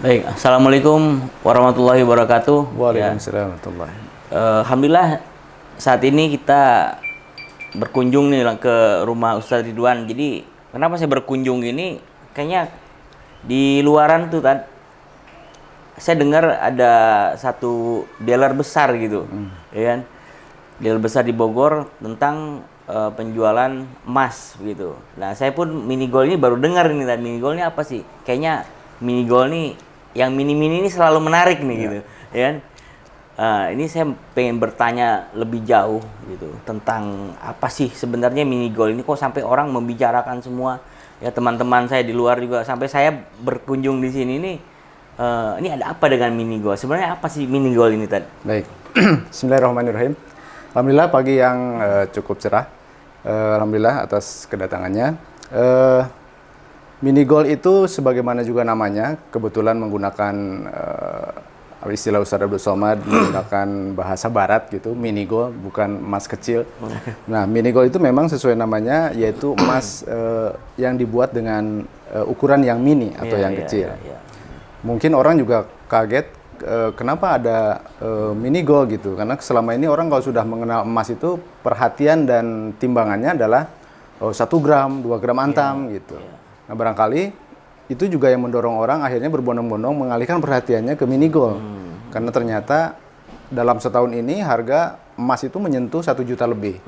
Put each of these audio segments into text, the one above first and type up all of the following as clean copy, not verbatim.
Baik, Assalamualaikum warahmatullahi wabarakatuh. Waalaikumsalam warahmatullahi. Alhamdulillah saat ini kita berkunjung nih ke rumah Ustadz Ridwan. Jadi kenapa saya berkunjung ini? Kayaknya di luaran tuh saya dengar ada satu dealer besar gitu, ya kan? Dealer besar di Bogor tentang penjualan emas gitu. Nah, saya pun mini gold ini baru dengar ini. Mini gold ini apa sih? Kayaknya mini gold ini yang mini-mini ini selalu menarik nih gitu, ya kan? Ini saya pengen bertanya lebih jauh gitu tentang apa sih sebenarnya mini gold ini, kok sampai orang membicarakan semua, ya teman-teman saya di luar juga sampai saya berkunjung di sini nih. Ini ada apa dengan mini gold? Sebenarnya apa sih mini gold ini tadi? Baik, Bismillahirrahmanirrahim. Alhamdulillah pagi yang cukup cerah. Alhamdulillah atas kedatangannya. Mini gold itu sebagaimana juga namanya, kebetulan menggunakan istilah Ustadz Abdul Somad, menggunakan bahasa barat gitu, mini gold, bukan emas kecil. Nah, mini gold itu memang sesuai namanya, yaitu emas yang dibuat dengan ukuran yang mini atau yang kecil. Mungkin orang juga kaget, kenapa ada mini gold gitu, karena selama ini orang kalau sudah mengenal emas itu, perhatian dan timbangannya adalah 1 gram, 2 gram antam gitu. Nah, barangkali itu juga yang mendorong orang akhirnya berbondong-bondong mengalihkan perhatiannya ke mini gold. Karena ternyata dalam setahun ini harga emas itu menyentuh 1 juta lebih.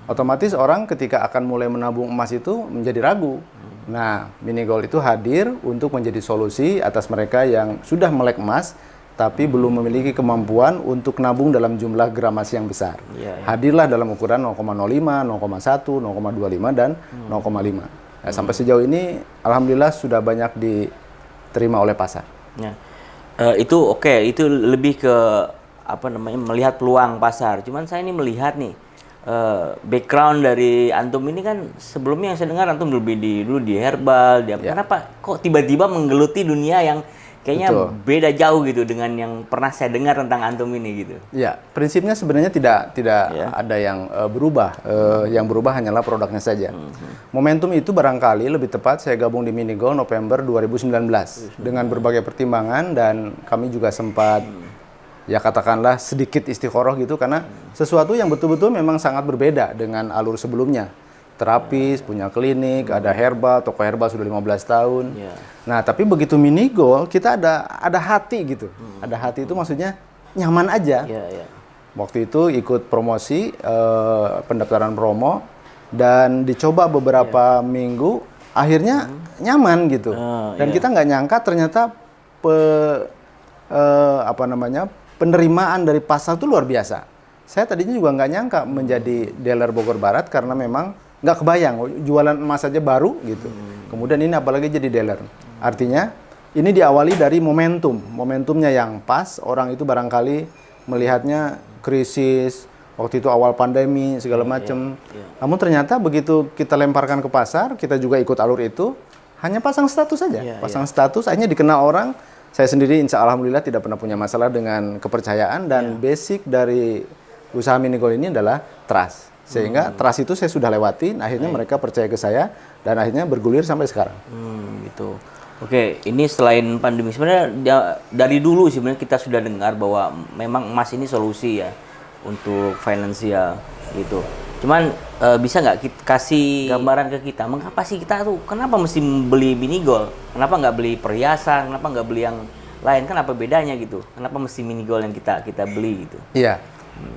Otomatis orang ketika akan mulai menabung emas itu menjadi ragu. Nah, mini gold itu hadir untuk menjadi solusi atas mereka yang sudah melek emas tapi belum memiliki kemampuan untuk nabung dalam jumlah gram emas yang besar. Hadirlah dalam ukuran 0,05, 0,1, 0,25 dan 0,5. Nah, sampai sejauh ini, alhamdulillah sudah banyak diterima oleh pasar. Itu oke, itu lebih ke apa namanya, melihat peluang pasar. Cuman saya ini melihat nih background dari antum ini kan sebelumnya yang saya dengar antum dulu di herbal, kenapa kok tiba-tiba menggeluti dunia yang kayaknya beda jauh gitu dengan yang pernah saya dengar tentang antum ini gitu. Ya, prinsipnya sebenarnya tidak ada yang berubah. Yang berubah hanyalah produknya saja. Momentum itu barangkali lebih tepat saya gabung di Mini Gold November 2019 dengan berbagai pertimbangan, dan kami juga sempat ya katakanlah sedikit istikharah gitu, karena sesuatu yang betul-betul memang sangat berbeda dengan alur sebelumnya. Terapis, punya klinik, ada herbal, toko herbal sudah 15 tahun. Nah, tapi begitu mini gold, kita ada hati gitu. Ada hati itu maksudnya nyaman aja. Waktu itu ikut promosi, pendaftaran promo, dan dicoba beberapa minggu, akhirnya nyaman gitu. Dan kita nggak nyangka ternyata penerimaan dari pasar itu luar biasa. Saya tadinya juga nggak nyangka menjadi dealer Bogor Barat, karena memang nggak kebayang jualan emas saja baru gitu. Kemudian ini apalagi jadi dealer. Artinya ini diawali dari momentumnya yang pas. Orang itu barangkali melihatnya krisis, waktu itu awal pandemi segala macam. Namun ternyata begitu kita lemparkan ke pasar, kita juga ikut alur itu, hanya pasang status saja. Pasang status akhirnya dikenal orang. Saya sendiri alhamdulillah tidak pernah punya masalah dengan kepercayaan, dan basic dari usaha mini gold ini adalah trust. Sehingga trust itu saya sudah lewatin, akhirnya mereka percaya ke saya, dan akhirnya bergulir sampai sekarang. Gitu. Oke, ini selain pandemi, sebenarnya dari dulu sebenarnya kita sudah dengar bahwa memang emas ini solusi ya untuk finansial gitu. Cuman bisa nggak kasih gambaran ke kita, mengapa sih kita tuh, kenapa mesti beli mini gold? Kenapa nggak beli perhiasan? Kenapa nggak beli yang lain? Kan apa bedanya gitu? Kenapa mesti mini gold yang kita beli gitu? Iya.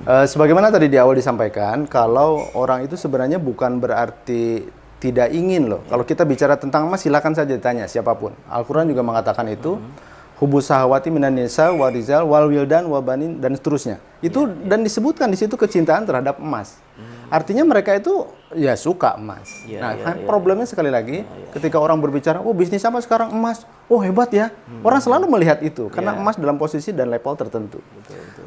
Sebagaimana tadi di awal disampaikan, kalau orang itu sebenarnya bukan berarti tidak ingin loh. Kalau kita bicara tentang emas, silakan saja ditanya siapapun. Al-Quran juga mengatakan itu, hubus sahawati minan nisa warizal wal wildan wabanin, dan seterusnya. Itu dan disebutkan di situ kecintaan terhadap emas. Artinya mereka itu ya suka emas. Problemnya sekali lagi, ketika orang berbicara, oh bisnis apa sekarang emas, oh hebat ya. Orang selalu melihat itu karena emas dalam posisi dan level tertentu.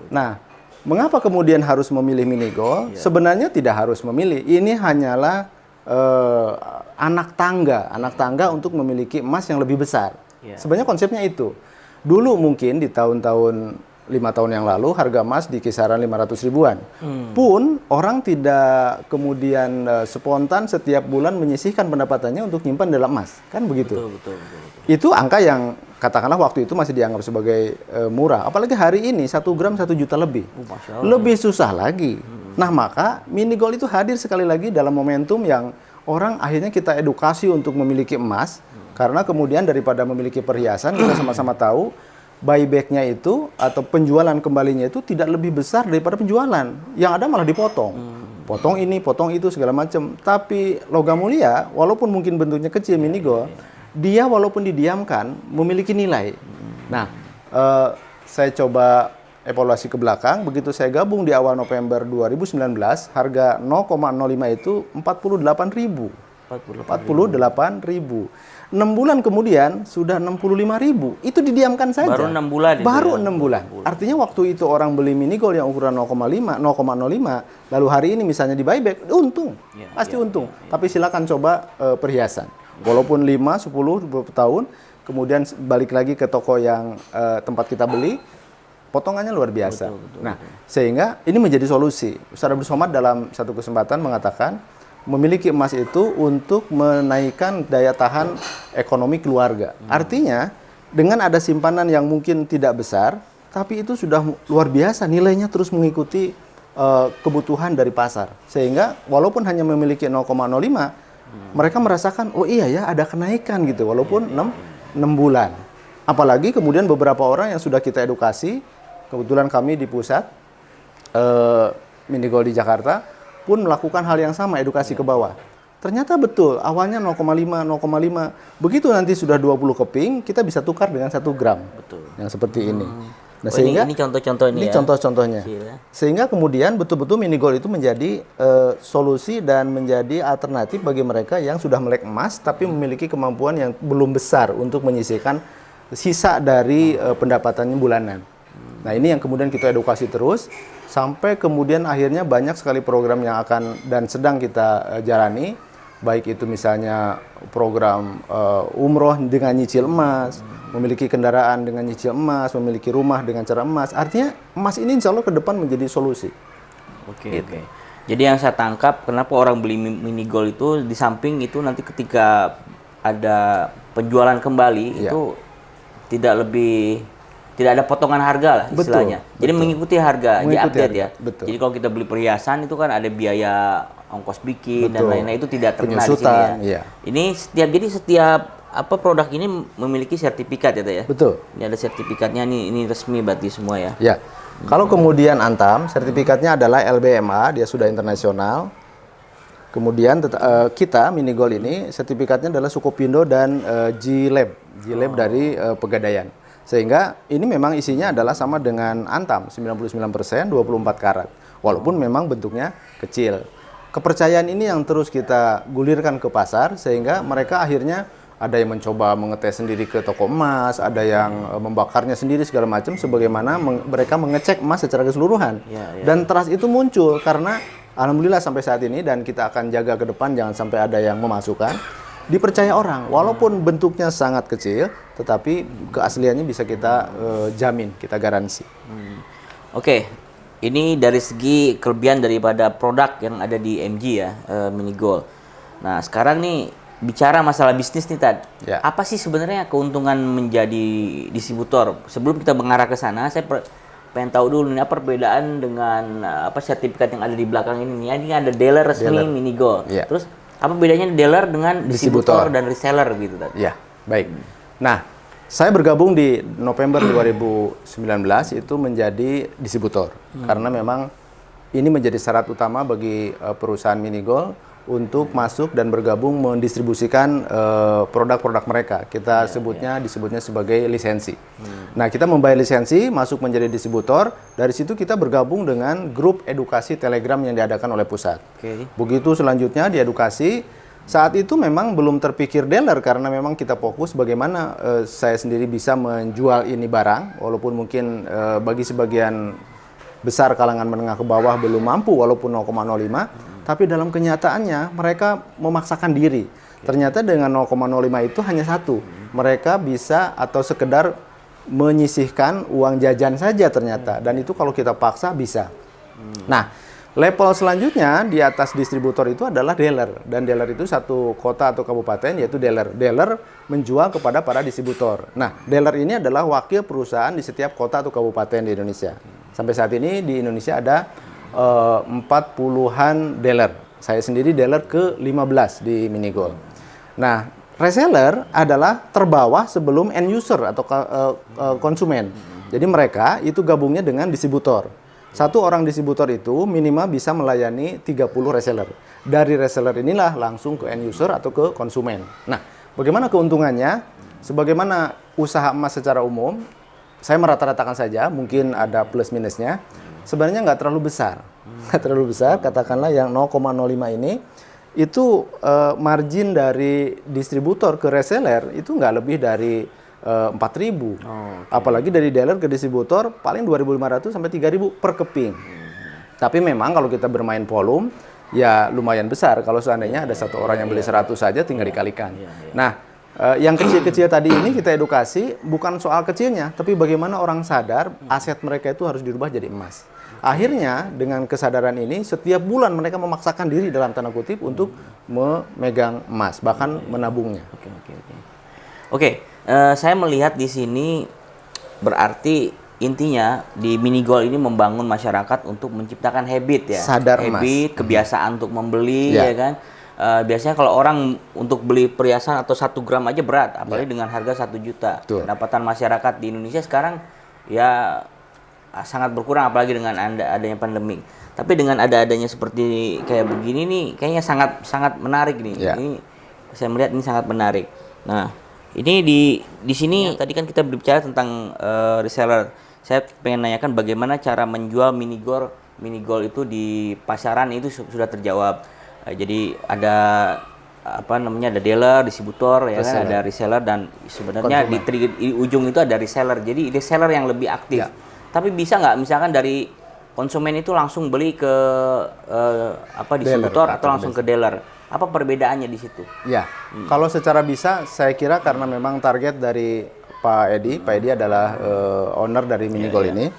Nah, mengapa kemudian harus memilih mini gold? Sebenarnya tidak harus memilih. Ini hanyalah anak tangga untuk memiliki emas yang lebih besar. Sebenarnya konsepnya itu. Dulu mungkin di tahun-tahun 5 tahun yang lalu harga emas di kisaran 500 ribuan. Pun orang tidak kemudian spontan setiap bulan menyisihkan pendapatannya untuk nyimpan dalam emas. Kan begitu. Betul. Itu angka yang katakanlah waktu itu masih dianggap sebagai murah. Apalagi hari ini 1 gram 1 juta lebih. Masya Allah. Lebih susah lagi. Nah, maka mini gold itu hadir sekali lagi dalam momentum yang orang akhirnya kita edukasi untuk memiliki emas. Karena kemudian daripada memiliki perhiasan, kita sama-sama tahu buyback-nya itu atau penjualan kembalinya itu tidak lebih besar daripada penjualan. Yang ada malah dipotong. Potong ini, potong itu, segala macam. Tapi logam mulia, walaupun mungkin bentuknya kecil mini gold, dia walaupun didiamkan memiliki nilai. Nah, saya coba evaluasi ke belakang. Begitu saya gabung di awal November 2019, harga 0,05 itu 48.000. 48.000. 6 bulan kemudian sudah 65.000. Itu didiamkan saja. Baru 6 bulan. Baru 6 bulan. Artinya waktu itu orang beli mini gold yang ukuran 0,05, lalu hari ini misalnya di buyback, untung. Pasti untung. Tapi silakan coba perhiasan. Walaupun 5, 10, 20 tahun, kemudian balik lagi ke toko yang tempat kita beli, potongannya luar biasa. Betul. Sehingga ini menjadi solusi. Ustaz Abdul Somad dalam satu kesempatan mengatakan, memiliki emas itu untuk menaikkan daya tahan ekonomi keluarga. Artinya, dengan ada simpanan yang mungkin tidak besar, tapi itu sudah luar biasa, nilainya terus mengikuti kebutuhan dari pasar. Sehingga, walaupun hanya memiliki 0,05, mereka merasakan, oh iya ya, ada kenaikan gitu, walaupun 6 bulan. Apalagi kemudian beberapa orang yang sudah kita edukasi, kebetulan kami di pusat, Mini Gold di Jakarta, pun melakukan hal yang sama, edukasi ke bawah. Ternyata betul, awalnya 0,5. Begitu nanti sudah 20 keping, kita bisa tukar dengan 1 gram. Betul. Yang seperti ini. Nah, ini contoh-contoh ini ya. Contoh-contohnya. Sehingga kemudian betul-betul mini gold itu menjadi solusi dan menjadi alternatif bagi mereka yang sudah melek emas, tapi memiliki kemampuan yang belum besar untuk menyisihkan sisa dari pendapatannya bulanan. Nah, ini yang kemudian kita edukasi terus, sampai kemudian akhirnya banyak sekali program yang akan dan sedang kita jalani, baik itu misalnya program umroh dengan nyicil emas, memiliki kendaraan dengan nyicil emas, memiliki rumah dengan cara emas. Artinya emas ini insya Allah ke depan menjadi solusi. Oke. Jadi yang saya tangkap, kenapa orang beli mini gold itu, di samping itu nanti ketika ada penjualan kembali, itu tidak ada potongan harga lah istilahnya. Jadi mengikuti harga, di-update ya. Betul. Jadi kalau kita beli perhiasan itu kan ada biaya ongkos bikin dan lain-lain, itu tidak terkena di sini Penyusutan, ya. Ini setiap produk ini memiliki sertifikat ya, Teh ya. Betul. Ini ada sertifikatnya, ini resmi berarti semua ya. Ya. Kalau kemudian Antam, sertifikatnya adalah LBMA, dia sudah internasional. Kemudian kita Mini Gold ini sertifikatnya adalah Sukopindo dan G-Lab dari Pegadaian. Sehingga ini memang isinya adalah sama dengan Antam, 99%, 24 karat. Walaupun memang bentuknya kecil. Kepercayaan ini yang terus kita gulirkan ke pasar, sehingga mereka akhirnya ada yang mencoba mengetes sendiri ke toko emas, ada yang membakarnya sendiri segala macam, sebagaimana mereka mengecek emas secara keseluruhan. Dan trust itu muncul karena alhamdulillah sampai saat ini, dan kita akan jaga ke depan jangan sampai ada yang memasukkan, dipercaya orang, walaupun bentuknya sangat kecil, tetapi keasliannya bisa kita jamin, kita garansi. Oke, ini dari segi kelebihan daripada produk yang ada di MG ya, Mini Gold. Nah, sekarang nih bicara masalah bisnis nih, Tad. Ya. Apa sih sebenarnya keuntungan menjadi distributor? Sebelum kita mengarah ke sana, saya pengen tahu dulu nih, apa perbedaan dengan sertifikat yang ada di belakang ini. Ini ada dealer resmi Mini Gold. Ya. Terus apa bedanya dealer dengan distributor dan reseller gitu, Tad? Ya, baik. Nah, saya bergabung di November 2019 itu menjadi distributor. Karena memang ini menjadi syarat utama bagi perusahaan Mini Gold untuk masuk dan bergabung mendistribusikan produk-produk mereka. Kita disebutnya sebagai lisensi. Nah, kita membayar lisensi, masuk menjadi distributor. Dari situ kita bergabung dengan grup edukasi Telegram yang diadakan oleh pusat. Begitu selanjutnya di edukasi, saat itu memang belum terpikir dealer karena memang kita fokus bagaimana saya sendiri bisa menjual ini barang, walaupun mungkin bagi sebagian besar kalangan menengah ke bawah belum mampu walaupun 0,05, tapi dalam kenyataannya mereka memaksakan diri. Ternyata dengan 0,05 itu hanya satu, mereka bisa atau sekedar menyisihkan uang jajan saja ternyata, dan itu kalau kita paksa bisa. Nah, level selanjutnya di atas distributor itu adalah dealer, dan dealer itu satu kota atau kabupaten yaitu dealer. Dealer menjual kepada para distributor. Nah, dealer ini adalah wakil perusahaan di setiap kota atau kabupaten di Indonesia. Sampai saat ini di Indonesia ada 40-an dealer. Saya sendiri dealer ke-15 di Minigold. Nah, reseller adalah terbawah sebelum end user atau konsumen. Jadi mereka itu gabungnya dengan distributor. Satu orang distributor itu minimal bisa melayani 30 reseller. Dari reseller inilah langsung ke end user atau ke konsumen. Nah, bagaimana keuntungannya? Sebagaimana usaha emas secara umum, saya merata-ratakan saja, mungkin ada plus minusnya. Sebenarnya nggak terlalu besar. Nggak terlalu besar, katakanlah yang 0,05 ini, itu margin dari distributor ke reseller itu nggak lebih dari 4.000. Apalagi dari dealer ke distributor paling 2.500 sampai 3.000 per keping. Tapi memang kalau kita bermain volume, ya lumayan besar. Kalau seandainya ada satu orang yang beli 100 saja, tinggal dikalikan. Nah, yang kecil-kecil tadi ini kita edukasi, bukan soal kecilnya, tapi bagaimana orang sadar aset mereka itu harus dirubah jadi emas. Akhirnya dengan kesadaran ini setiap bulan mereka memaksakan diri dalam tanda kutip untuk memegang emas, bahkan menabungnya. Oke, saya melihat di sini berarti intinya di Minigold ini membangun masyarakat untuk menciptakan habit ya. Sadar habit, kebiasaan untuk membeli ya kan. Biasanya kalau orang untuk beli perhiasan atau 1 gram aja berat, apalagi dengan harga 1 juta. Pendapatan masyarakat di Indonesia sekarang ya sangat berkurang, apalagi dengan adanya pandemi. Tapi dengan adanya seperti kayak begini nih, kayaknya sangat menarik nih. Ini saya melihat ini sangat menarik. Nah, ini di sini tadi kan kita berbicara tentang reseller. Saya pengen nanyakan bagaimana cara menjual Minigold itu di pasaran, itu sudah terjawab. Jadi ada ada dealer, distributor, ya kan, ada reseller, dan sebenarnya di ujung itu ada reseller. Jadi reseller yang lebih aktif. Tapi bisa nggak misalkan dari konsumen itu langsung beli ke distributor atau langsung ke dealer? Apa perbedaannya di situ? Ya, kalau secara bisa, saya kira karena memang target dari Pak Edi adalah owner dari Minigold ini.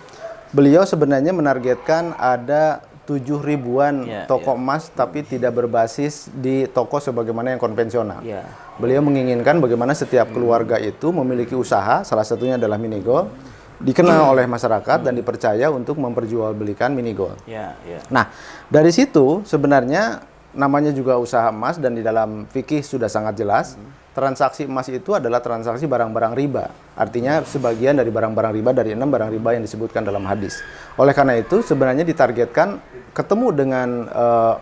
Beliau sebenarnya menargetkan ada 7.000-an toko emas, tapi tidak berbasis di toko sebagaimana yang konvensional. Beliau menginginkan bagaimana setiap keluarga itu memiliki usaha, salah satunya adalah Minigold, dikenal oleh masyarakat dan dipercaya untuk memperjualbelikan Minigold. Nah, dari situ sebenarnya namanya juga usaha emas, dan di dalam fikih sudah sangat jelas, transaksi emas itu adalah transaksi barang-barang riba. Artinya sebagian dari barang-barang riba, dari 6 barang riba yang disebutkan dalam hadis. Oleh karena itu sebenarnya ditargetkan ketemu dengan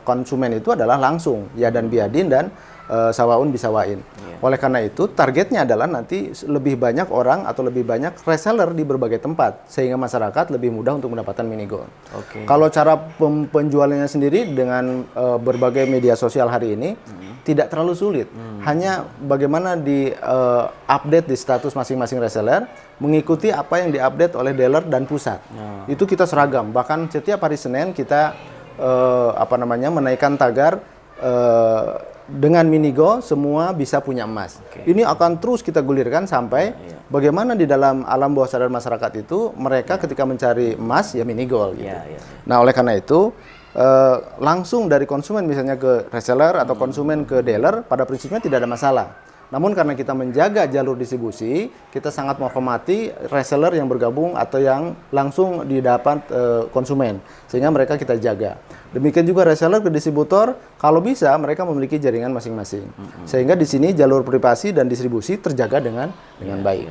konsumen itu adalah langsung, ya dan biadin dan sawaun bisawain. Oleh karena itu targetnya adalah nanti lebih banyak orang atau lebih banyak reseller di berbagai tempat, sehingga masyarakat lebih mudah untuk mendapatkan Minigold. Kalau cara penjualannya sendiri dengan berbagai media sosial hari ini tidak terlalu sulit. Hanya bagaimana di update di status masing-masing reseller, mengikuti apa yang diupdate oleh dealer dan pusat. Itu kita seragam. Bahkan setiap hari Senin kita menaikkan tagar dengan Minigold semua bisa punya emas. Ini akan terus kita gulirkan sampai bagaimana di dalam alam bawah sadar masyarakat itu mereka ketika mencari emas ya Minigold gitu. Nah, oleh karena itu langsung dari konsumen misalnya ke reseller atau konsumen ke dealer pada prinsipnya tidak ada masalah. Namun karena kita menjaga jalur distribusi, kita sangat menghormati reseller yang bergabung atau yang langsung didapat konsumen, sehingga mereka kita jaga. Demikian juga reseller ke distributor, kalau bisa mereka memiliki jaringan masing-masing, sehingga di sini jalur privasi dan distribusi terjaga dengan baik.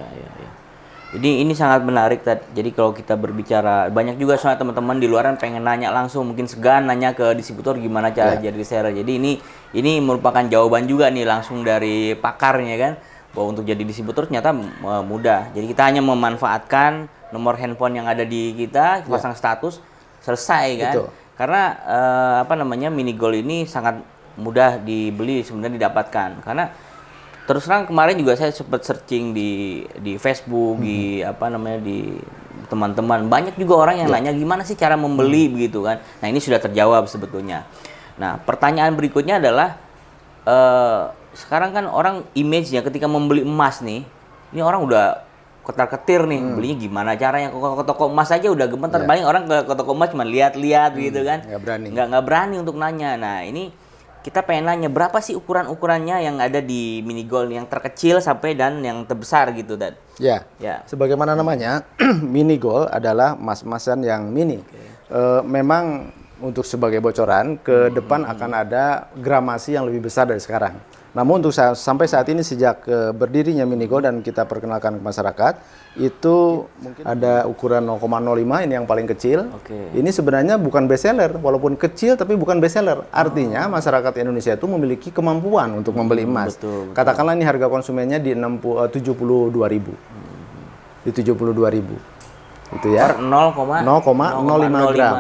Ini sangat menarik, Tad. Jadi kalau kita berbicara, banyak juga soalnya teman-teman di luaran pengen nanya langsung, mungkin segan nanya ke distributor gimana cara jadi reseller. Jadi ini merupakan jawaban juga nih langsung dari pakarnya kan, bahwa untuk jadi distributor ternyata mudah. Jadi kita hanya memanfaatkan nomor handphone yang ada di kita, pasang status, selesai kan. Karena Minigold ini sangat mudah dibeli, sebenarnya didapatkan. Karena terus terang kemarin juga saya sempat searching di Facebook, di teman-teman, banyak juga orang yang nanya gimana sih cara membeli begitu kan. Nah, ini sudah terjawab sebetulnya. Nah, pertanyaan berikutnya adalah sekarang kan orang image-nya ketika membeli emas nih, ini orang udah ketar-ketir nih, belinya gimana caranya, ke toko emas aja udah gemetar, paling orang ke toko emas cuma lihat-lihat gitu kan. Nggak berani. Nggak berani untuk nanya. Nah, ini kita pengen nanya berapa sih ukuran-ukurannya yang ada di mini gold, yang terkecil sampai dan yang terbesar gitu, Dan. Ya, Ya. sebagaimana namanya, mini gold adalah emas-emasan yang mini. Memang untuk sebagai bocoran, ke depan akan ada gramasi yang lebih besar dari sekarang. Namun untuk sampai saat ini sejak berdirinya mini gold dan kita perkenalkan ke masyarakat, itu mungkin ada ukuran 0,05, ini yang paling kecil. Oke. Ini sebenarnya bukan best seller, walaupun kecil tapi bukan best seller. Artinya masyarakat Indonesia itu memiliki kemampuan untuk membeli emas. Betul. Katakanlah ini harga konsumennya di 72.000. Di 72.000. Itu ya. Per 0,05 gram.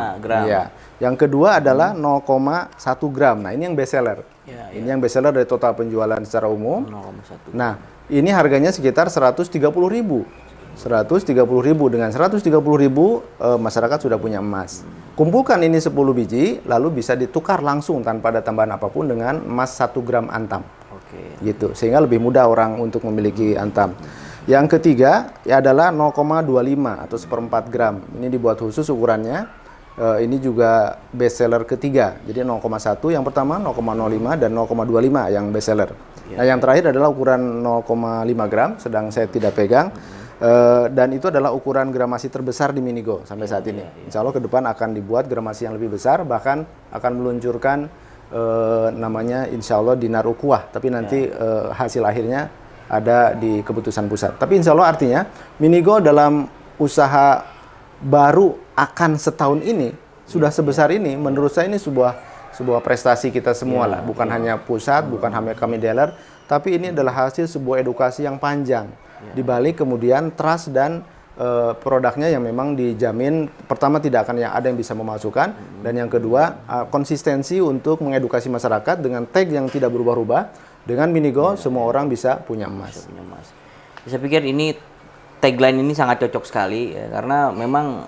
Iya. Yang kedua adalah 0,1 gram. Nah, ini yang best seller. Ya, Ini yang best seller dari total penjualan secara umum. 0,1. Nah, ini harganya sekitar 130.000. 130.000, dengan 130.000 masyarakat sudah punya emas. Kumpulkan ini 10 biji, lalu bisa ditukar langsung tanpa ada tambahan apapun dengan emas 1 gram antam. Oke. Gitu, sehingga lebih mudah orang untuk memiliki antam. Yang ketiga ya adalah 0,25 atau 1/4 gram. Ini dibuat khusus ukurannya. Ini juga best seller ketiga. Jadi 0,1 yang pertama, 0,05 dan 0,25 yang best seller. Nah, yang terakhir adalah ukuran 0,5 gram, sedang saya tidak pegang. Dan itu adalah ukuran gramasi terbesar di Minigo sampai saat ini. Insya Allah ke depan akan dibuat gramasi yang lebih besar, bahkan akan meluncurkan namanya insya Allah dinar ukhuwah. Tapi nanti hasil akhirnya ada di keputusan pusat. Tapi insya Allah artinya Minigo dalam usaha baru akan setahun ini sudah sebesar ini, menurut saya ini sebuah prestasi kita semua lah. Bukan hanya pusat, bukan hanya kami dealer, tapi ini adalah hasil sebuah edukasi yang panjang. Di balik kemudian trust dan produknya yang memang dijamin, pertama tidak akan ada yang bisa memasukkan, dan yang kedua konsistensi untuk mengedukasi masyarakat dengan tag yang tidak berubah-ubah. Dengan Minigo semua orang bisa punya emas. Saya pikir ini tagline ini sangat cocok sekali ya, karena memang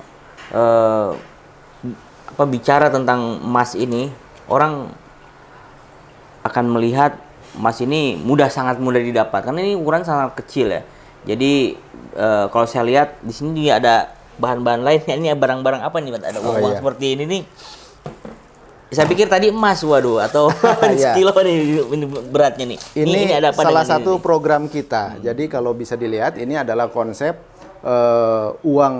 bicara tentang emas ini, orang akan melihat emas ini sangat mudah didapat karena ini ukuran sangat kecil ya. Jadi kalau saya lihat di sini juga ada bahan-bahan lain. Ini barang-barang apa nih? Ada uang seperti ini nih. Saya pikir tadi emas, waduh, atau sekilo nih ini beratnya nih. Ini ada apa salah satu ini? program kita. Jadi kalau bisa dilihat ini adalah konsep uang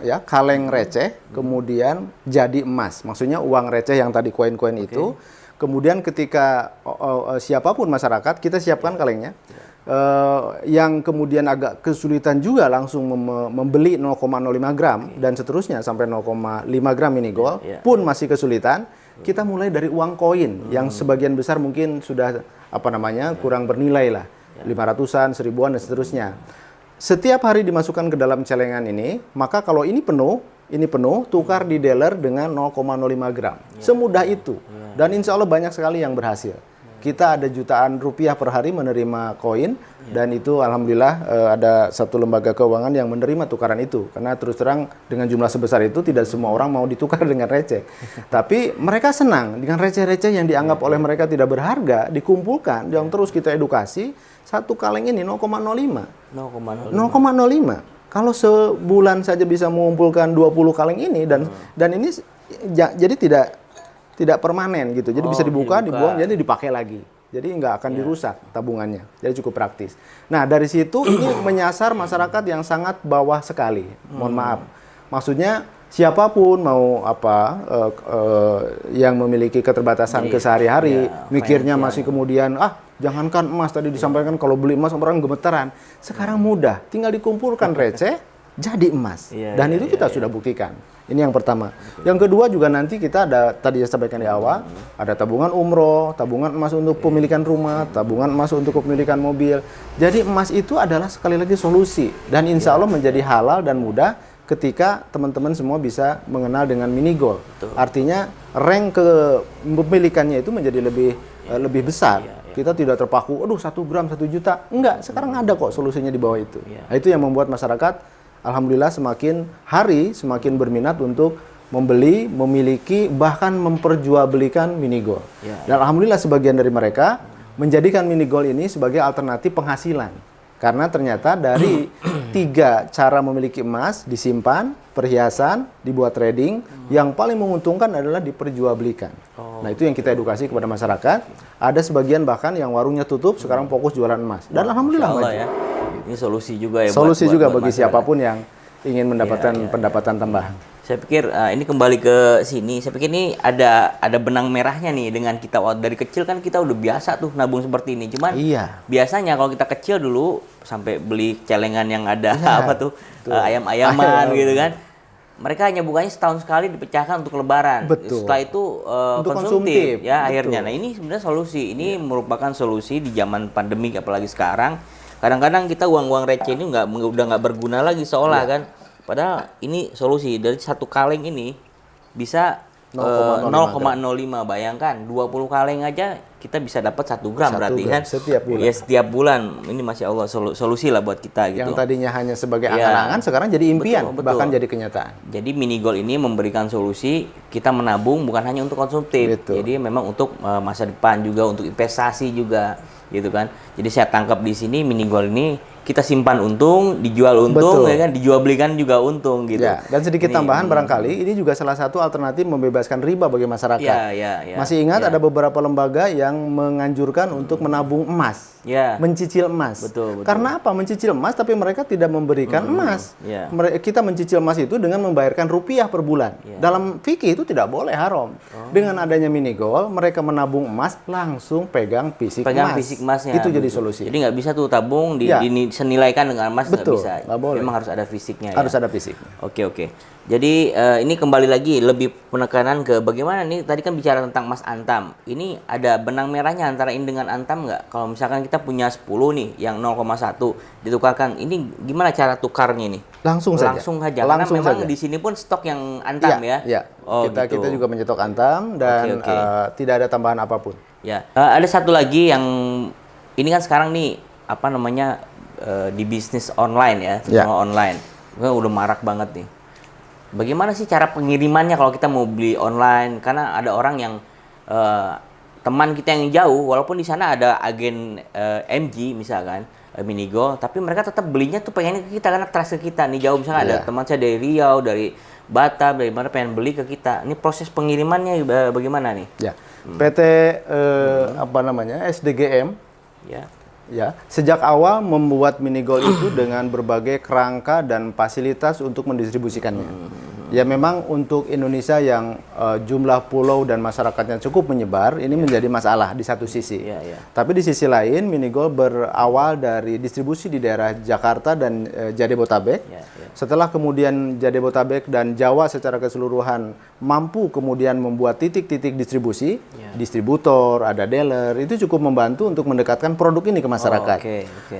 ya kaleng receh kemudian jadi emas. Maksudnya uang receh yang tadi koin-koin itu. Kemudian ketika siapapun masyarakat kita siapkan kalengnya. Yang kemudian agak kesulitan juga langsung membeli 0,05 gram dan seterusnya sampai 0,5 gram ini gold pun masih kesulitan. Kita mulai dari uang koin yang sebagian besar mungkin sudah kurang bernilai lah, 500-an, 1000-an dan seterusnya. Setiap hari dimasukkan ke dalam celengan ini, maka kalau ini penuh, tukar di dealer dengan 0,05 gram. Semudah itu. Dan insya Allah banyak sekali yang berhasil. Kita ada jutaan rupiah per hari menerima koin, dan itu alhamdulillah ada satu lembaga keuangan yang menerima tukaran itu. Karena terus terang dengan jumlah sebesar itu tidak semua orang mau ditukar dengan receh. Tapi mereka senang dengan receh-receh yang dianggap oleh mereka tidak berharga, dikumpulkan, yang terus kita edukasi. Satu kaleng ini 0,05. 0,05. Kalau sebulan saja bisa mengumpulkan 20 kaleng ini dan ini jadi tidak permanen gitu. Jadi bisa dibuka, dibuang, jadi dipakai lagi. Jadi nggak akan dirusak tabungannya. Jadi cukup praktis. Nah, dari situ ini menyasar masyarakat yang sangat bawah sekali. Mohon maaf. Maksudnya siapapun mau yang memiliki keterbatasan kesehari-hari, mikirnya masih kemudian jangankan emas tadi disampaikan, kalau beli emas orang gemeteran. Sekarang mudah, tinggal dikumpulkan receh jadi emas. Dan itu kita sudah buktikan. Ini yang pertama. Yang kedua juga nanti kita ada, tadi saya sampaikan di awal, ada tabungan umroh, tabungan emas untuk pemilikan rumah, tabungan emas untuk kepemilikan mobil. Jadi emas itu adalah sekali lagi solusi. Dan insya Allah menjadi halal dan mudah ketika teman-teman semua bisa mengenal dengan Minigo. Artinya rank kepemilikannya itu menjadi lebih besar. Kita tidak terpaku, 1 gram 1 juta. Enggak, sekarang ada kok solusinya di bawah itu. Nah, itu yang membuat masyarakat alhamdulillah semakin hari semakin berminat untuk membeli, memiliki, bahkan memperjualbelikan Minigo. Dan alhamdulillah sebagian dari mereka menjadikan Minigo ini sebagai alternatif penghasilan. Karena ternyata dari 3 cara memiliki emas, disimpan, perhiasan, dibuat trading, yang paling menguntungkan adalah diperjualbelikan. Nah, itu yang kita edukasi kepada masyarakat. Ada sebagian bahkan yang warungnya tutup, sekarang fokus jualan emas. Dan alhamdulillah Masya Allah maju. ya. Ini solusi juga ya. Solusi juga bagi masyarakat. siapapun yang ingin mendapatkan pendapatan tambahan. Saya pikir ini kembali ke sini. Saya pikir ini ada benang merahnya nih dengan kita dari kecil kan kita udah biasa tuh nabung seperti ini. Cuman Iya. biasanya kalau kita kecil dulu sampai beli celengan yang ada Iya, apa tuh ayam-ayaman gitu kan. Mereka hanya bukanya setahun sekali dipecahkan untuk lebaran. Betul. Setelah itu Untuk konsumtif konsumtif. ya Betul. akhirnya. Nah, ini sebenarnya solusi. Ini merupakan solusi di zaman pandemi apalagi sekarang. Kadang-kadang kita uang-uang receh ini udah nggak berguna lagi seolah kan. Padahal ini solusi dari 1 kaleng ini bisa 0,05. Bayangkan 20 kaleng aja kita bisa dapat 1 gram 1 berarti gram kan setiap bulan. Ya setiap bulan. Ini Masya Allah solusi lah buat kita gitu. Yang tadinya hanya sebagai Iya. angan-angan, sekarang jadi impian, Betul, betul. bahkan jadi kenyataan. Jadi mini gold ini memberikan solusi kita menabung bukan hanya untuk konsumtif. Betul. Jadi memang untuk masa depan juga, untuk investasi juga gitu kan. Jadi saya tangkap di sini mini gold ini kita simpan untung, dijual untung, Betul. ya kan, dijual belikan juga untung gitu. Ya, dan sedikit tambahan barangkali ini juga salah satu alternatif membebaskan riba bagi masyarakat. Ya. Masih ingat ada beberapa lembaga yang menganjurkan untuk menabung emas, Ya. mencicil emas. Betul. Karena apa? Mencicil emas tapi mereka tidak memberikan emas. Ya. Kita mencicil emas itu dengan membayarkan rupiah per bulan. Dalam fikih itu tidak boleh haram. Dengan adanya mini gold, mereka menabung emas langsung pegang fisik Fisik emasnya. Itu jadi betul. solusi. Jadi nggak bisa tuh tabung Ya. senilaikan dengan emas, nggak Betul, bisa. nggak boleh. Memang harus ada fisiknya. Harus ya? ada fisik. Oke. Jadi ini kembali lagi lebih penekanan ke bagaimana nih, tadi kan bicara tentang emas antam. Ini ada benang merahnya antara ini dengan antam nggak? Kalau misalkan kita punya 10 nih yang 0,1 ditukarkan, ini gimana cara tukarnya nih? Langsung saja. Karena memang di sini pun stok yang antam ya. Ya. Oh, kita gitu. kita juga mencetok antam dan Oke. tidak ada tambahan apapun. Ya. Ada satu lagi yang ini kan sekarang nih apa namanya di bisnis online ya, terutama online. Udah marak banget nih. Bagaimana sih cara pengirimannya kalau kita mau beli online? Karena ada orang yang teman kita yang jauh, walaupun di sana ada agen MG misalkan, Minigo, tapi mereka tetap belinya tuh pengen ke kita karena trust ke kita. Nih jauh misalnya ada teman saya dari Riau, dari Batam, dari mana pengen beli ke kita. Ini proses pengirimannya bagaimana nih? Ya. PT SDGM ya sejak awal membuat mini gold itu dengan berbagai kerangka dan fasilitas untuk mendistribusikannya. Ya memang untuk Indonesia yang jumlah pulau dan masyarakatnya cukup menyebar, ini menjadi masalah di satu sisi. Tapi di sisi lain, mini gold berawal dari distribusi di daerah Jakarta dan Jabodetabek. Setelah kemudian Jabodetabek dan Jawa secara keseluruhan mampu kemudian membuat titik-titik distribusi, distributor, ada dealer, itu cukup membantu untuk mendekatkan produk ini ke masyarakat.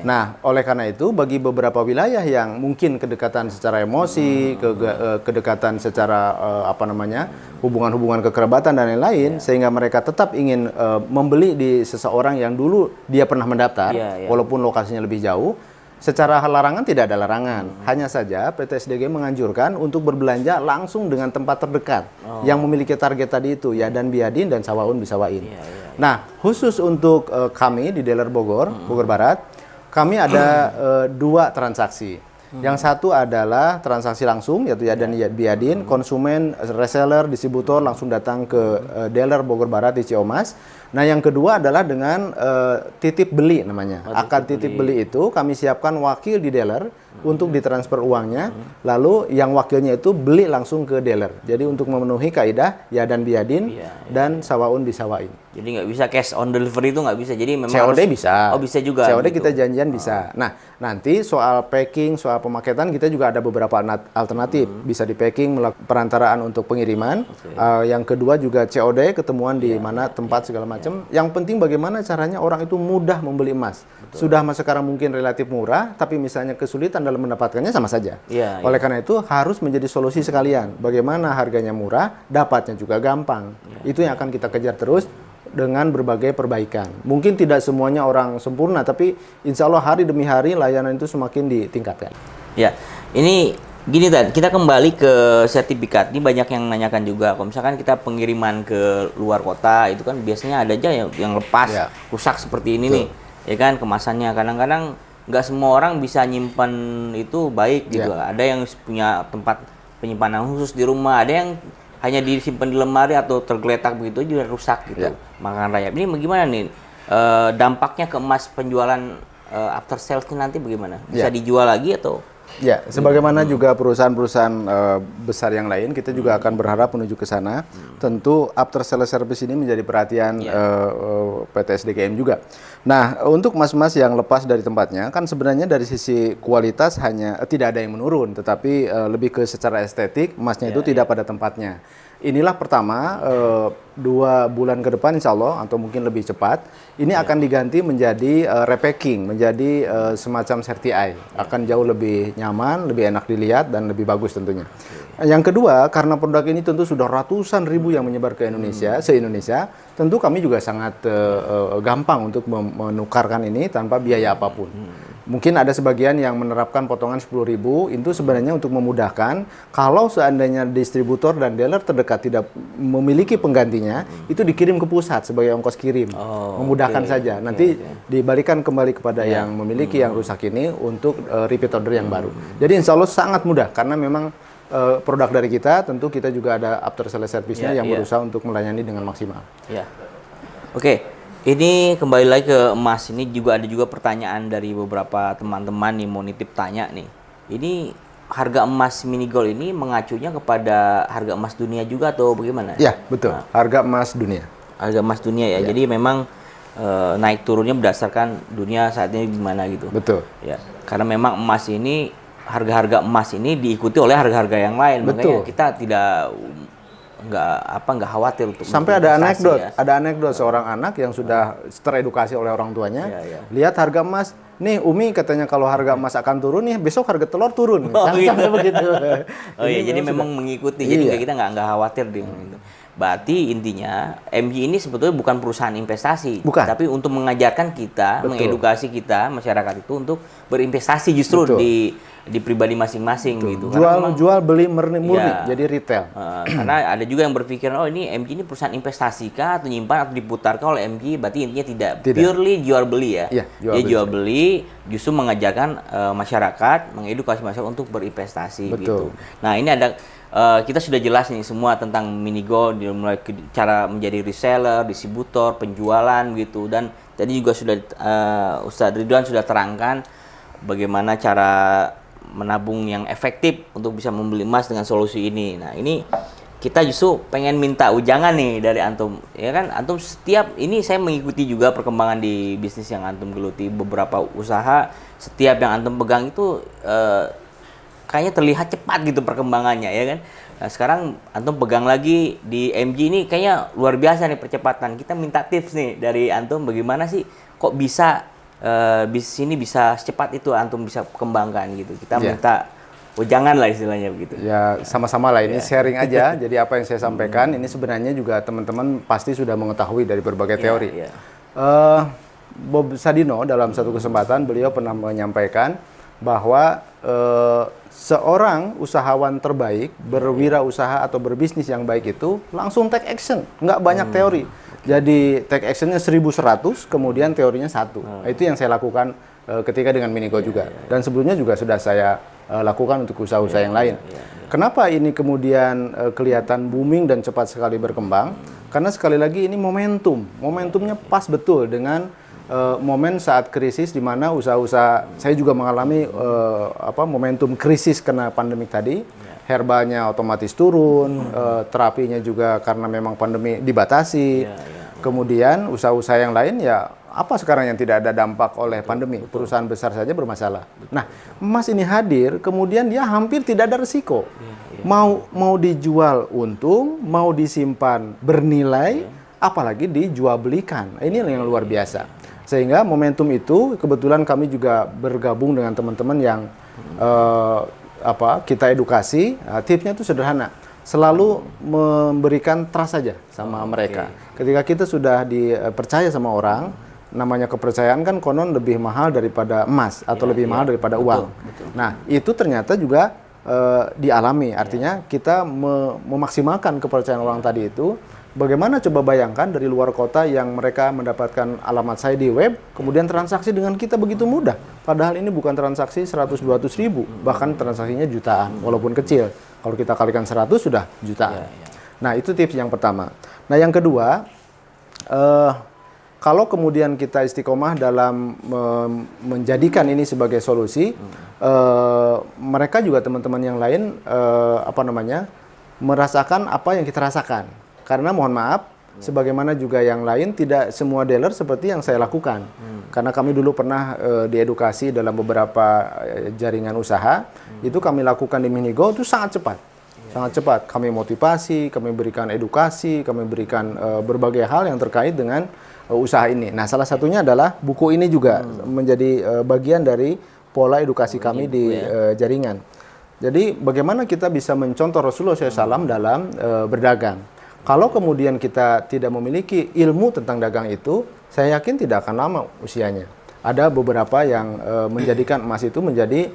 Nah, oleh karena itu bagi beberapa wilayah yang mungkin kedekatan secara emosi, kedekatan secara hubungan-hubungan kekerabatan dan lain-lain, sehingga mereka tetap ingin membeli di seseorang yang dulu dia pernah mendaftar, walaupun lokasinya lebih jauh. Secara larangan tidak ada larangan, hanya saja PT SDG menganjurkan untuk berbelanja langsung dengan tempat terdekat yang memiliki target tadi itu, Yadan Biadin dan Sawaun Bisawain. Nah, khusus untuk kami di dealer Bogor Barat, kami ada 2 transaksi. Yang satu adalah transaksi langsung, yaitu Yadan Biadin, konsumen, reseller, distributor langsung datang ke dealer Bogor Barat di Ciamas. Nah, yang kedua adalah dengan titip beli namanya. Akad titip beli itu kami siapkan wakil di dealer untuk ditransfer uangnya, lalu yang wakilnya itu beli langsung ke dealer. Jadi untuk memenuhi kaidah Yadan Biadin dan Sawaun Bisawain. Jadi nggak bisa cash on delivery itu nggak bisa. Jadi memang COD harus, bisa. Oh, bisa juga. COD gitu. kita janjian bisa. Nah, nanti soal packing, soal pemaketan kita juga ada beberapa alternatif. Bisa di packing perantaraan untuk pengiriman. Yang kedua juga COD, ketemuan di mana tempat segala macam. Yang penting bagaimana caranya orang itu mudah membeli emas. Sudah sekarang mungkin relatif murah, tapi misalnya kesulitan dalam mendapatkannya sama saja. Oleh karena itu harus menjadi solusi sekalian. Bagaimana harganya murah, dapatnya juga gampang. Itu yang akan kita kejar terus dengan berbagai perbaikan. Mungkin tidak semuanya orang sempurna, tapi insya Allah hari demi hari layanan itu semakin ditingkatkan. Ya, ini gini Tan, kita kembali ke sertifikat. Ini banyak yang nanyakan juga. Kalau misalkan kita pengiriman ke luar kota, itu kan biasanya ada aja yang lepas, rusak seperti ini nih. Ya kan, kemasannya kadang-kadang nggak semua orang bisa nyimpan itu baik gitu. Ya. Ada yang punya tempat penyimpanan khusus di rumah, ada yang hanya disimpan di lemari atau tergeletak begitu juga rusak gitu. Ya. Makanan rayap ini bagaimana nih dampaknya ke emas penjualan after sales-nya nanti bagaimana? Bisa Ya. dijual lagi atau? Ya, sebagaimana juga perusahaan-perusahaan besar yang lain, kita juga akan berharap menuju ke sana. Tentu after sales service ini menjadi perhatian PT SDKM juga. Nah, untuk emas-emas yang lepas dari tempatnya, kan sebenarnya dari sisi kualitas hanya tidak ada yang menurun, tetapi lebih ke secara estetik, emasnya itu tidak pada tempatnya. Inilah pertama, 2 bulan ke depan insya Allah, atau mungkin lebih cepat, ini akan diganti menjadi repacking, menjadi semacam certi-eye. Akan jauh lebih nyaman, lebih enak dilihat, dan lebih bagus tentunya. Yang kedua, karena produk ini tentu sudah ratusan ribu yang menyebar ke Indonesia, se-Indonesia, tentu kami juga sangat gampang untuk menukarkan ini tanpa biaya apapun. Mungkin ada sebagian yang menerapkan potongan 10.000, itu sebenarnya untuk memudahkan kalau seandainya distributor dan dealer terdekat tidak memiliki penggantinya, itu dikirim ke pusat sebagai ongkos kirim. Memudahkan saja. Nanti dibalikan kembali kepada yang memiliki yang rusak ini untuk repeat order yang baru. Jadi insya Allah sangat mudah karena memang produk dari kita, tentu kita juga ada after sales service-nya yang berusaha untuk melayani dengan maksimal. Ya. Oke. Ini kembali lagi ke emas. Ini juga ada juga pertanyaan dari beberapa teman-teman nih mau nitip tanya nih. Ini harga emas mini gold ini mengacunya kepada harga emas dunia juga atau bagaimana? Ya, betul. Harga emas dunia. Harga emas dunia ya. Jadi memang naik turunnya berdasarkan dunia saat ini gimana gitu. Betul. Ya. Karena memang emas ini harga-harga emas ini diikuti oleh harga-harga yang lain. Betul. Makanya kita nggak khawatir untuk sampai ada anekdot, ya. ada anekdot seorang anak yang sudah teredukasi oleh orang tuanya, lihat harga emas, nih Umi katanya kalau harga emas akan turun nih, besok harga telur turun, sampai begitu. Oh iya, jadi memang mengikuti, jadi kita nggak khawatir dengan itu. Berarti intinya MG ini sebetulnya bukan perusahaan investasi, bukan, tapi untuk mengajarkan kita, mengedukasi kita masyarakat itu untuk berinvestasi justru di pribadi masing-masing gitu. Jual beli murni, jadi retail. Karena ada juga yang berpikir, oh ini MG ini perusahaan investasi kah atau nyimpan atau diputarkan oleh MG, berarti intinya tidak. Purely jual beli ya. Dia jual beli, justru mengajarkan masyarakat, mengedukasi masyarakat untuk berinvestasi gitu. Nah ini ada kita sudah jelas nih semua tentang mini gold, mulai cara menjadi reseller, distributor, penjualan gitu, dan tadi juga sudah Ustadz Ridwan sudah terangkan bagaimana cara menabung yang efektif untuk bisa membeli emas dengan solusi ini. Nah ini kita justru pengen minta ujangan nih dari antum, ya kan? Antum setiap ini saya mengikuti juga perkembangan di bisnis yang antum geluti, beberapa usaha setiap yang antum pegang itu kayaknya terlihat cepat gitu perkembangannya, ya kan? Nah sekarang antum pegang lagi di MG ini kayaknya luar biasa nih percepatan. Kita minta tips nih dari antum, bagaimana sih kok bisa bisnis ini bisa secepat itu antum bisa kembangkan gitu. Kita minta jangan lah istilahnya begitu. Ya sama-sama lah, ini sharing aja. Jadi apa yang saya sampaikan ini sebenarnya juga teman-teman pasti sudah mengetahui dari berbagai teori. Bob Sadino dalam satu kesempatan beliau pernah menyampaikan bahwa seorang usahawan terbaik, berwirausaha atau berbisnis yang baik itu langsung take action, nggak banyak teori. Jadi take actionnya 1100, kemudian teorinya 1. Itu yang saya lakukan ketika dengan Minigo juga. Dan sebelumnya juga sudah saya lakukan untuk usaha-usaha yang lain. Kenapa ini kemudian kelihatan booming dan cepat sekali berkembang? Karena sekali lagi ini momentumnya pas betul dengan momen saat krisis di mana usaha-usaha, saya juga mengalami momentum krisis kena pandemik tadi. Herbalnya otomatis turun, terapinya juga karena memang pandemi dibatasi. Kemudian usaha-usaha yang lain ya apa sekarang yang tidak ada dampak oleh pandemi? Perusahaan besar saja bermasalah. Nah, emas ini hadir, kemudian dia hampir tidak ada resiko. Mau dijual untung, mau disimpan bernilai, apalagi dijual belikan. Ini yang luar biasa. Sehingga momentum itu kebetulan kami juga bergabung dengan teman-teman yang kita edukasi. Tipsnya itu sederhana, selalu memberikan trust saja sama mereka. Ketika kita sudah dipercaya sama orang, namanya kepercayaan kan konon lebih mahal daripada emas atau lebih mahal daripada uang. Nah itu ternyata juga dialami, artinya kita memaksimalkan kepercayaan orang tadi itu. Bagaimana coba bayangkan dari luar kota yang mereka mendapatkan alamat saya di web, kemudian transaksi dengan kita begitu mudah. Padahal ini bukan transaksi 100-200 ribu, bahkan transaksinya jutaan, walaupun kecil. Kalau kita kalikan 100 sudah jutaan. Nah, itu tips yang pertama. Nah, yang kedua, kalau kemudian kita istiqomah dalam menjadikan ini sebagai solusi, mereka juga teman-teman yang lain merasakan apa yang kita rasakan. Karena mohon maaf, sebagaimana juga yang lain, tidak semua dealer seperti yang saya lakukan. Karena kami dulu pernah diedukasi dalam beberapa jaringan usaha, itu kami lakukan di Minigo itu sangat cepat. Sangat cepat. Kami motivasi, kami berikan edukasi, kami berikan berbagai hal yang terkait dengan usaha ini. Nah, salah satunya adalah buku ini juga menjadi bagian dari pola edukasi kami di jaringan. Jadi, bagaimana kita bisa mencontoh Rasulullah SAW dalam berdagang. Kalau kemudian kita tidak memiliki ilmu tentang dagang itu, saya yakin tidak akan lama usianya. Ada beberapa yang menjadikan emas itu menjadi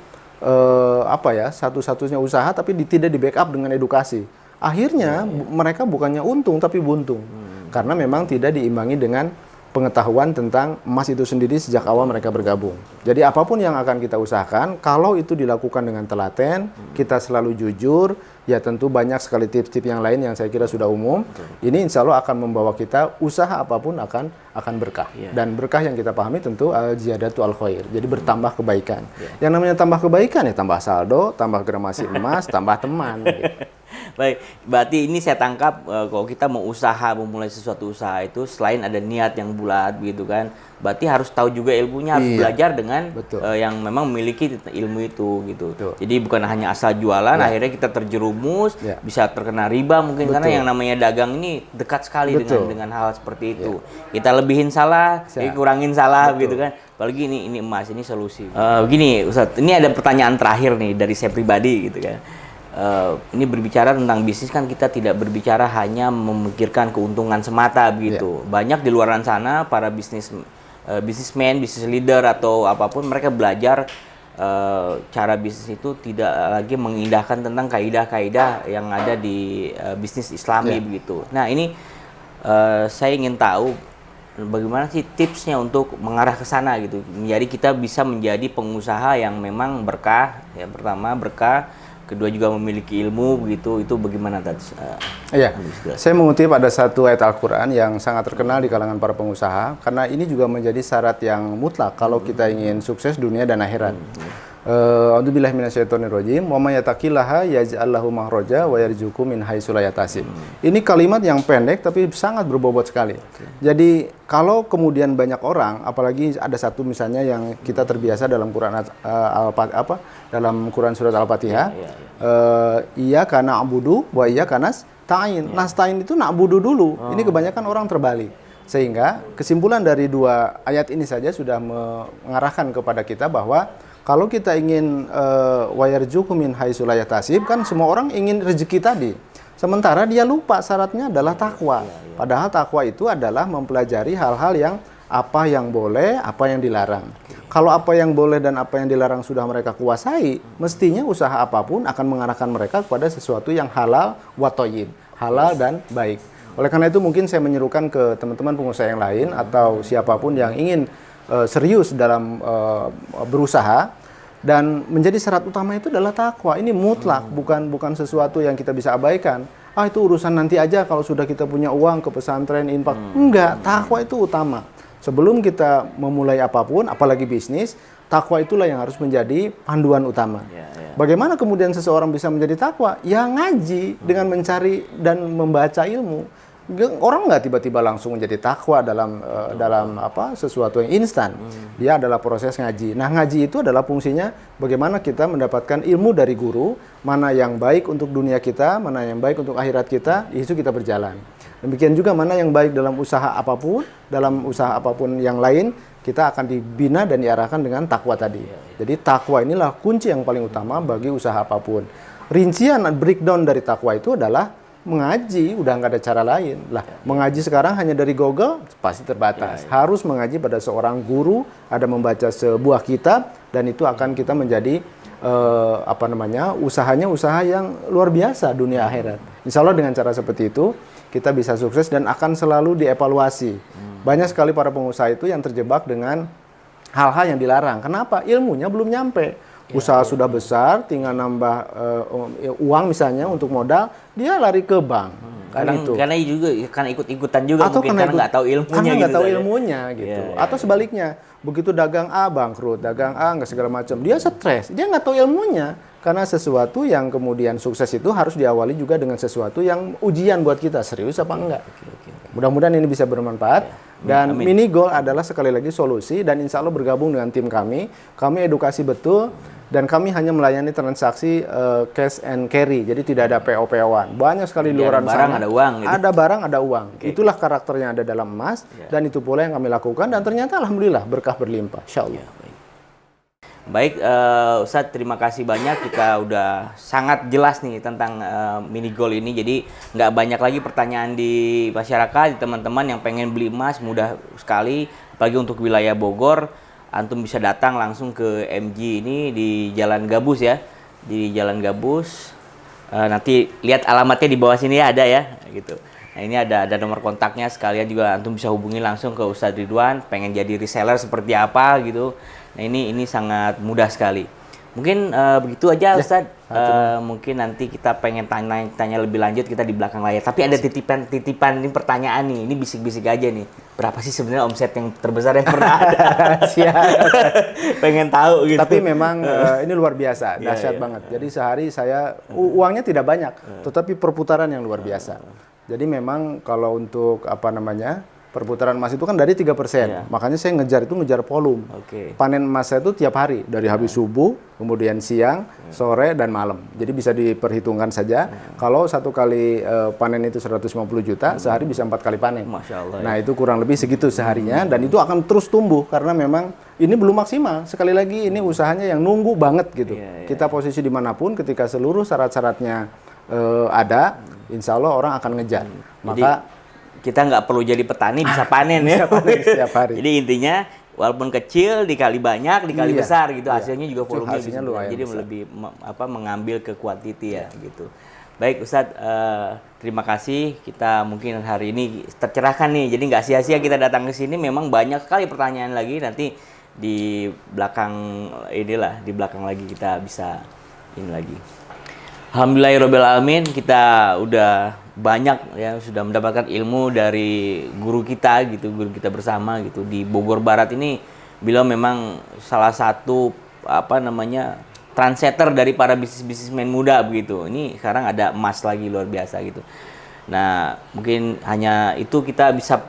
satu-satunya usaha, tapi tidak di backup dengan edukasi. Akhirnya mereka bukannya untung tapi buntung, karena memang tidak diimbangi dengan pengetahuan tentang emas itu sendiri sejak awal mereka bergabung. Jadi apapun yang akan kita usahakan, kalau itu dilakukan dengan telaten, kita selalu jujur, ya tentu banyak sekali tips-tips yang lain yang saya kira sudah umum. Ini insya Allah akan membawa kita usaha apapun akan berkah. Dan berkah yang kita pahami tentu al-ziyadatu al-khair. Jadi bertambah kebaikan. Yang namanya tambah kebaikan ya tambah saldo, tambah gramasi emas, tambah teman. Gitu. Baik, berarti ini saya tangkap kalau kita mau memulai sesuatu usaha itu selain ada niat yang bulat gitu kan, berarti harus tahu juga ilmunya, harus belajar dengan yang memang memiliki ilmu itu gitu. Jadi bukan hanya asal jualan, akhirnya kita terjerumus, bisa terkena riba mungkin karena yang namanya dagang ini dekat sekali dengan hal seperti itu. Kita lebihin salah, kurangin salah gitu kan. Apalagi ini emas, ini solusi. Begini Ustadz, ini ada pertanyaan terakhir nih dari saya pribadi gitu kan. Ini berbicara tentang bisnis kan kita tidak berbicara hanya memikirkan keuntungan semata begitu. Banyak di luar sana para bisnismen, bisnis leader atau apapun mereka belajar cara bisnis itu tidak lagi mengindahkan tentang kaidah-kaidah yang ada di bisnis Islami begitu. Nah, ini saya ingin tahu bagaimana sih tipsnya untuk mengarah ke sana gitu. Jadi kita bisa menjadi pengusaha yang memang berkah. Yang pertama berkah, kedua juga memiliki ilmu begitu. Itu bagaimana tadi? Saya mengutip ada satu ayat Al-Quran yang sangat terkenal di kalangan para pengusaha, karena ini juga menjadi syarat yang mutlak kalau kita ingin sukses dunia dan akhirat. A'udzubillahi minasyaitonirrajim. Wa may yattaqillaha yaj'al lahu makhraja wa yarzuqhu min haitsu la yahtasib. Ini kalimat yang pendek tapi sangat berbobot sekali. Jadi kalau kemudian banyak orang, apalagi ada satu misalnya yang kita terbiasa dalam Quran dalam Quran surat Al-Fatihah, iyyaka na'budu wa iyyaka nasta'in. Nasta'in itu na'budu dulu. Ini kebanyakan orang terbalik. Sehingga kesimpulan dari dua ayat ini saja sudah mengarahkan kepada kita bahwa kalau kita ingin wa yarzuqhu min haitsu la yahtasib, kan semua orang ingin rezeki tadi. Sementara dia lupa syaratnya adalah takwa. Padahal takwa itu adalah mempelajari hal-hal yang apa yang boleh, apa yang dilarang. Kalau apa yang boleh dan apa yang dilarang sudah mereka kuasai, mestinya usaha apapun akan mengarahkan mereka kepada sesuatu yang halal wa thayyib, halal dan baik. Oleh karena itu mungkin saya menyerukan ke teman-teman pengusaha yang lain atau siapapun yang ingin serius dalam berusaha, dan menjadi syarat utama itu adalah takwa. Ini mutlak, bukan sesuatu yang kita bisa abaikan. Itu urusan nanti aja kalau sudah kita punya uang ke pesantren, infak. Enggak, takwa itu utama. Sebelum kita memulai apapun, apalagi bisnis, takwa itulah yang harus menjadi panduan utama. Bagaimana kemudian seseorang bisa menjadi takwa? Ya ngaji dengan mencari dan membaca ilmu. Orang nggak tiba-tiba langsung menjadi takwa dalam sesuatu yang instan. Dia adalah proses ngaji. Nah, ngaji itu adalah fungsinya bagaimana kita mendapatkan ilmu dari guru, mana yang baik untuk dunia kita, mana yang baik untuk akhirat kita, itu kita berjalan. Demikian juga mana yang baik dalam usaha apapun yang lain, kita akan dibina dan diarahkan dengan takwa tadi. Jadi takwa inilah kunci yang paling utama bagi usaha apapun. Rincian breakdown dari takwa itu adalah mengaji, udah nggak ada cara lain lah. Mengaji sekarang hanya dari Google pasti terbatas. Harus mengaji pada seorang guru, ada membaca sebuah kitab, dan itu akan kita menjadi usahanya usaha yang luar biasa dunia akhirat. Insya Allah dengan cara seperti itu kita bisa sukses dan akan selalu dievaluasi. Banyak sekali para pengusaha itu yang terjebak dengan hal-hal yang dilarang. Kenapa? Ilmunya belum nyampe. Usaha sudah besar, tinggal nambah uang misalnya untuk modal, dia lari ke bank. Karena juga kan ikut-ikutan juga Atau mungkin karena nggak tahu ilmunya karena gitu. nggak tahu saja. ilmunya gitu. Atau sebaliknya, begitu dagang A bangkrut, dagang A nggak segala macam, dia stres, dia nggak tahu ilmunya. Karena sesuatu yang kemudian sukses itu harus diawali juga dengan sesuatu yang ujian buat kita, serius apa enggak. Mudah-mudahan ini bisa bermanfaat. Dan Amin. Mini Gold adalah sekali lagi solusi, dan insya Allah bergabung dengan tim kami edukasi betul, dan kami hanya melayani transaksi cash and carry, jadi tidak ada PO-PO-an. Banyak sekali di luar Ada barang, sana. ada uang gitu. Ada barang, ada uang. Itulah karakternya ada dalam emas, dan itu pula yang kami lakukan, dan ternyata alhamdulillah berkah berlimpah, insya Allah. Baik, Ustadz, terima kasih banyak. Kita udah sangat jelas nih tentang Mini Gold ini. Jadi nggak banyak lagi pertanyaan di masyarakat, di teman-teman yang pengen beli emas, mudah sekali. Apalagi untuk wilayah Bogor, antum bisa datang langsung ke MG ini di Jalan Gabus ya, di Jalan Gabus. Nanti lihat alamatnya di bawah sini ya, ada ya, gitu. Nah ini ada nomor kontaknya, sekalian juga antum bisa hubungi langsung ke Ustadz Ridwan, pengen jadi reseller seperti apa gitu. Nah ini sangat mudah sekali. Mungkin begitu aja Ustadz. Mungkin nanti kita pengen tanya lebih lanjut kita di belakang layar. Tapi ada titipan ini pertanyaan nih, ini bisik-bisik aja nih. Berapa sih sebenarnya omset yang terbesar yang pernah ada? Pengen tahu gitu. Tapi memang ini luar biasa, dahsyat banget. Jadi sehari saya uangnya tidak banyak, tetapi perputaran yang luar biasa. Jadi memang kalau untuk perputaran emas itu kan dari 3%. Makanya saya ngejar volume. Panen emas saya itu tiap hari, dari habis subuh, kemudian siang, sore, dan malam. Jadi bisa diperhitungkan saja. Kalau satu kali panen itu 150 juta, sehari bisa 4 kali panen. Masya Allah. Nah itu kurang lebih segitu seharinya, dan itu akan terus tumbuh karena memang ini belum maksimal. Sekali lagi ini usahanya yang nunggu banget gitu. Kita posisi dimanapun, ketika seluruh syarat-syaratnya ada, insya Allah orang akan ngejar. Maka kita nggak perlu jadi petani, bisa panen ya. Bisa panen setiap hari. Jadi intinya walaupun kecil dikali banyak, dikali besar gitu, hasilnya juga volumenya hasilnya bisa. lumayan Jadi besar. lebih mengambil ke quantity ya gitu. Baik Ustadz, terima kasih. Kita mungkin hari ini tercerahkan nih. Jadi nggak sia-sia kita datang ke sini. Memang banyak sekali pertanyaan lagi. Nanti di belakang di belakang lagi kita bisa ini lagi. Alhamdulillahirobbilalamin, kita udah banyak ya, sudah mendapatkan ilmu dari guru kita gitu, guru kita bersama gitu di Bogor Barat ini. Beliau memang salah satu trendsetter dari para bisnismen muda begitu. Ini sekarang ada emas lagi luar biasa gitu. Nah, mungkin hanya itu kita bisa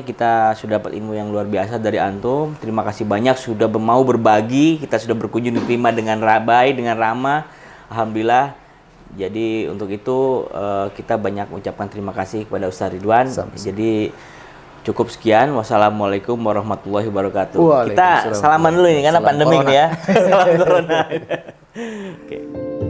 kita sudah dapat ilmu yang luar biasa dari antum. Terima kasih banyak sudah mau berbagi, kita sudah berkunjung diterima dengan baik, dengan ramah. Alhamdulillah. Jadi untuk itu kita banyak mengucapkan terima kasih kepada Ustadz Ridwan. Jadi cukup sekian. Wassalamualaikum warahmatullahi wabarakatuh. Kita salaman dulu ini karena pandemi ini ya. Salam corona. Oke.